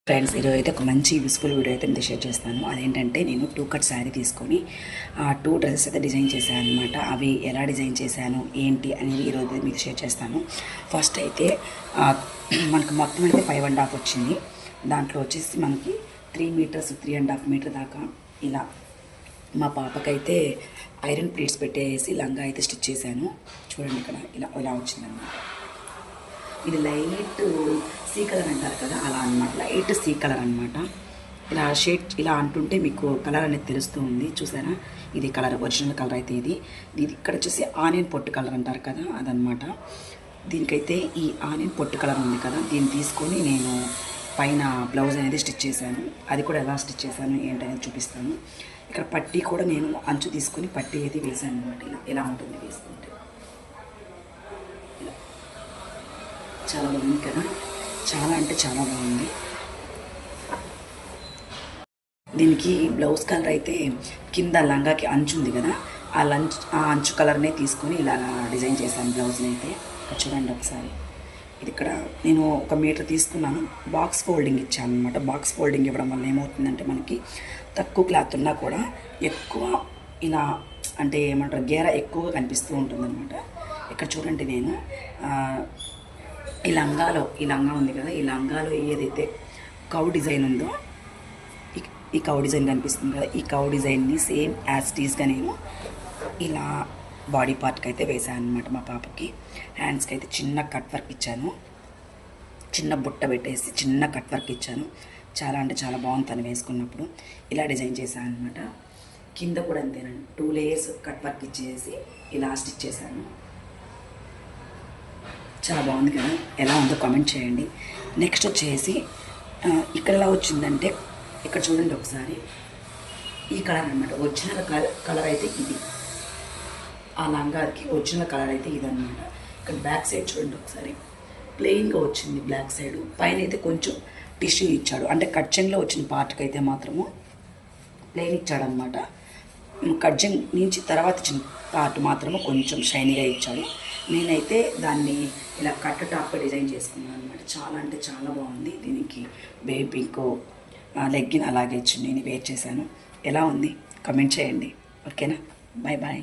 Friends, ఈరోజు అయితే ఒక మంచి యూస్ఫుల్ వీడియో అయితే షేర్ చేస్తాను. అదేంటంటే నేను 2 కట్ శారీ తీసుకొని 2 డ్రెస్సెస్ అయితే డిజైన్ చేశాను అనమాట. అవి ఎలా డిజైన్ చేశాను ఏంటి అనేది ఈరోజు అయితే మీకు షేర్ చేస్తాను. ఫస్ట్ అయితే మనకు మొత్తం అయితే 5.5 వచ్చింది. దాంట్లో వచ్చేసి మనకి 3 మీటర్స్ 3.5 మీటర్ దాకా ఇలా మా పాపకైతే ఐరన్ ప్లేట్స్ పెట్టేసి లంగా అయితే స్టిచ్ చేశాను. చూడండి, ఇక్కడ ఇలా వచ్చిందన్నమాట. ఇది లైట్ సీ కలర్ అంటారు కదా, అలా అనమాట. లైట్ సీ కలర్ అనమాట. ఇలా షేడ్ ఇలా అంటుంటే మీకు కలర్ అనేది తెలుస్తూ ఉంది. చూసారా, ఇది కలర్, ఒరిజినల్ కలర్ అయితే ఇది ఇక్కడ వచ్చేసి ఆనియన్ పొట్టు కలర్ అంటారు కదా, అదనమాట. దీనికైతే ఈ ఆనియన్ పొట్టు కలర్ ఉంది కదా, దీన్ని తీసుకొని నేను పైన బ్లౌజ్ అనేది స్టిచ్ చేశాను. అది కూడా ఎలా స్టిచ్ చేశాను ఏంటనేది చూపిస్తాను. ఇక్కడ పట్టీ కూడా నేను అంచు తీసుకొని పట్టీ అయితే వేసాను అనమాట. ఇలా ఉంటుంది వేసుకుంటే. చాలా బాగుంది కదా, చాలా అంటే చాలా బాగుంది. దీనికి బ్లౌజ్ కలర్ అయితే కింద లంగాకి అంచు ఉంది కదా, ఆ అంచు కలర్నే తీసుకొని ఇలా డిజైన్ చేశాను బ్లౌజ్ని అయితే. చూడండి ఒకసారి. ఇది ఇక్కడ నేను 1 మీటర్ తీసుకున్నాను. బాక్స్ ఫోల్డింగ్ ఇచ్చాను అనమాట. బాక్స్ ఫోల్డింగ్ ఇవ్వడం వల్ల ఏమవుతుందంటే మనకి తక్కువ క్లాత్ ఉన్నా కూడా ఎక్కువ ఇలా అంటే ఏమంటారు, గేర ఎక్కువగా కనిపిస్తూ ఉంటుందన్నమాట. ఇక్కడ చూడండి, నేను ఈ లంగా ఉంది కదా, ఈ లంగాలో ఏదైతే కౌ డిజైన్ ఉందో, ఈ కౌ డిజైన్ కనిపిస్తుంది కదా, ఈ కౌ డిజైన్ని సేమ్ యాజ్ టీస్గా నేను ఇలా బాడీ పార్ట్కి అయితే వేసాను అనమాట. మా పాపకి హ్యాండ్స్కి అయితే చిన్న కట్ వర్క్ ఇచ్చాను. చిన్న బుట్ట పెట్టేసి చిన్న కట్ వర్క్ ఇచ్చాను. చాలా అంటే చాలా బాగుంది తను వేసుకున్నప్పుడు. ఇలా డిజైన్ చేశాను అనమాట. కింద కూడా అంతేనండి, 2 లేయర్స్ కట్ వర్క్ ఇచ్చేసి ఇలా స్టిచ్ చేశాను. చాలా బాగుంది కదా, ఎలా ఉందో కామెంట్ చేయండి. నెక్స్ట్ వచ్చేసి ఇక్కడ ఎలా వచ్చిందంటే, ఇక్కడ చూడండి ఒకసారి. ఈ కలర్ అనమాట, ఒరిజినల్ కలర్ అయితే ఇది. ఆ లంగాకి ఒరిజినల్ కలర్ అయితే ఇదనమాట. ఇక్కడ బ్యాక్ సైడ్ చూడండి ఒకసారి, ప్లెయిన్గా వచ్చింది బ్లాక్ సైడ్. పైన అయితే కొంచెం టిష్యూ ఇచ్చాడు, అంటే కట్చెన్లో వచ్చిన పార్ట్కి అయితే మాత్రము ప్లెయిన్ ఇచ్చాడనమాట. కట్చెన్ నుంచి తర్వాత ఇచ్చిన పార్ట్ మాత్రము కొంచెం షైనీగా ఇచ్చాడు. నేనైతే దాన్ని ఇలా కట్ టాప్గా డిజైన్ చేసుకున్నాను అనమాట. చాలా అంటే చాలా బాగుంది. దీనికి బేబీ పింక్ లెగ్గిన్ అలాగే ఇచ్చి నేను వేర్ చేశాను. ఎలా ఉంది కామెంట్ చేయండి. ఓకేనా, బాయ్ బాయ్.